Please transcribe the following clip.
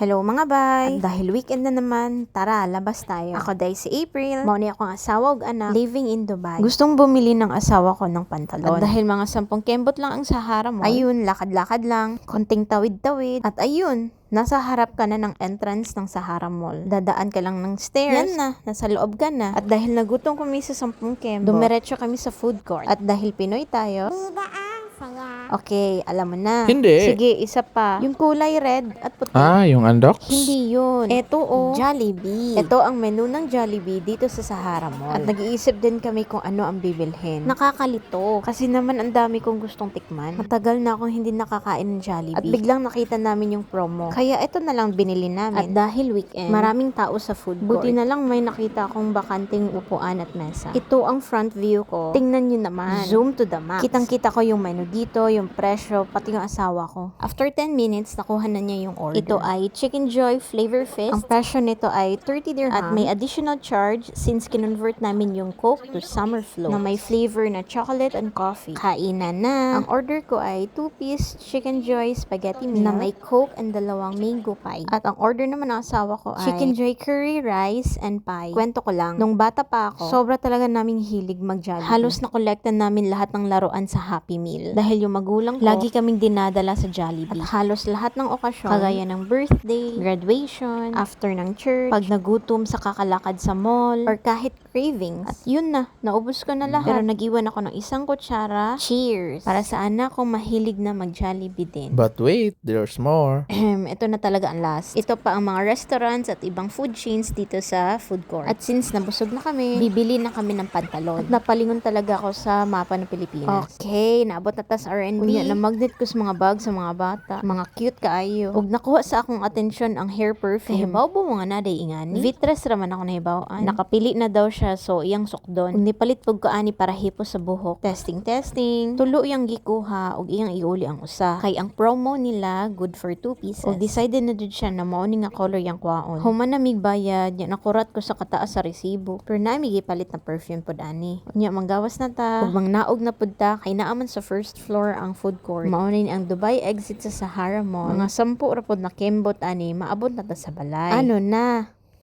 Hello mga bay! At dahil weekend na naman, tara, labas tayo. Ako dahil si April, mauni akong asawa ug anak, living in Dubai. Gustong bumili ng asawa ko ng pantalon. At dahil mga 10 kembot lang ang Sahara Mall, ayun, lakad-lakad lang, konting tawid-tawid, at ayun, nasa harap ka na ng entrance ng Sahara Mall. Dadaan ka lang ng stairs. Yan na, nasa loob ka na. At dahil nagutom kami sa 10 kembot, dumiretso kami sa food court. At dahil Pinoy tayo, okay, alam mo na. Hindi. Sige, isa pa. Yung kulay red at puti. Yung Andox? Hindi yun. Ito Jollibee. Ito ang menu ng Jollibee dito sa Sahara Mall. At nag-iisip din kami kung ano ang bibilhin. Nakakalito. Kasi naman ang dami kong gustong tikman. Matagal na akong hindi nakakain ng Jollibee. At biglang nakita namin yung promo. Kaya ito na lang binili namin. At dahil weekend, maraming tao sa food court. Buti na lang may nakita akong bakanting upuan at mesa. Ito ang front view ko. Tingnan nyo naman. Zoom to the max. Kitang-kita ko yung menu dito, yung presyo, pati yung asawa ko. After 10 minutes, nakuha na niya yung order. Ito ay Chicken Joy Flavor Fist. Ang presyo nito ay 30 dirham. At may additional charge since kinonvert namin yung Coke to Summer Flow na may flavor na chocolate and coffee. Kainan na. Ang order ko ay 2-piece Chicken Joy Spaghetti Meal na may Coke and 2 mango pie. At ang order naman ng asawa ko ay Chicken Joy Curry Rice and Pie. Kwento ko lang, nung bata pa ako, sobra talaga naming hilig mag-Jollibee. Halos nakolektan namin lahat ng laruan sa Happy Meal. Dahil yung magulang ko, lagi kaming dinadala sa Jollibee. At halos lahat ng okasyon, kagaya ng birthday, graduation, after ng church, pag nagutom sa kakalakad sa mall, or kahit cravings. At yun na, naubos ko na lahat. Pero nag-iwan ako ng isang kutsara. Cheers! Para sa anak kong mahilig na mag-Jollibee din. But wait, there's more. Ito na talaga ang last. Ito pa ang mga restaurants at ibang food chains dito sa food court. At since nabusog na kami, bibili na kami ng pantalon. At napalingon talaga ako sa mapa ng Pilipinas. Okay, naabot na tas R&B. Unya na magnet ko sa mga bag sa mga bata. Mga cute kaayo. Ug nakuha sa akong atensyon ang hair perfume. Kahibaw ba mga naday ingani? Vitres raman ako nahibawaan. Nakapili na daw siya so iyang sukdon. Ug nipalit pug ko ani para hipo sa buhok. Testing. Tulo iyang gikuha ug iyang iuli ang usa. Kay ang promo nila good for 2 pieces. Ug decided na jud siya na mao ni nga color yang kwaon. Human na mig bayad, nya nakurat ko sa kataas sa resibo. Pero na mi gipalit na perfume pud ani. Nya manggawas na ta. Ug mangnaog na pud ta kay naaman sa first floor ang food court. Maunin ang Dubai exit sa Sahara Mall. Mga 10 ra pod na kembot ani, maabot na ta sa balay. Ano na?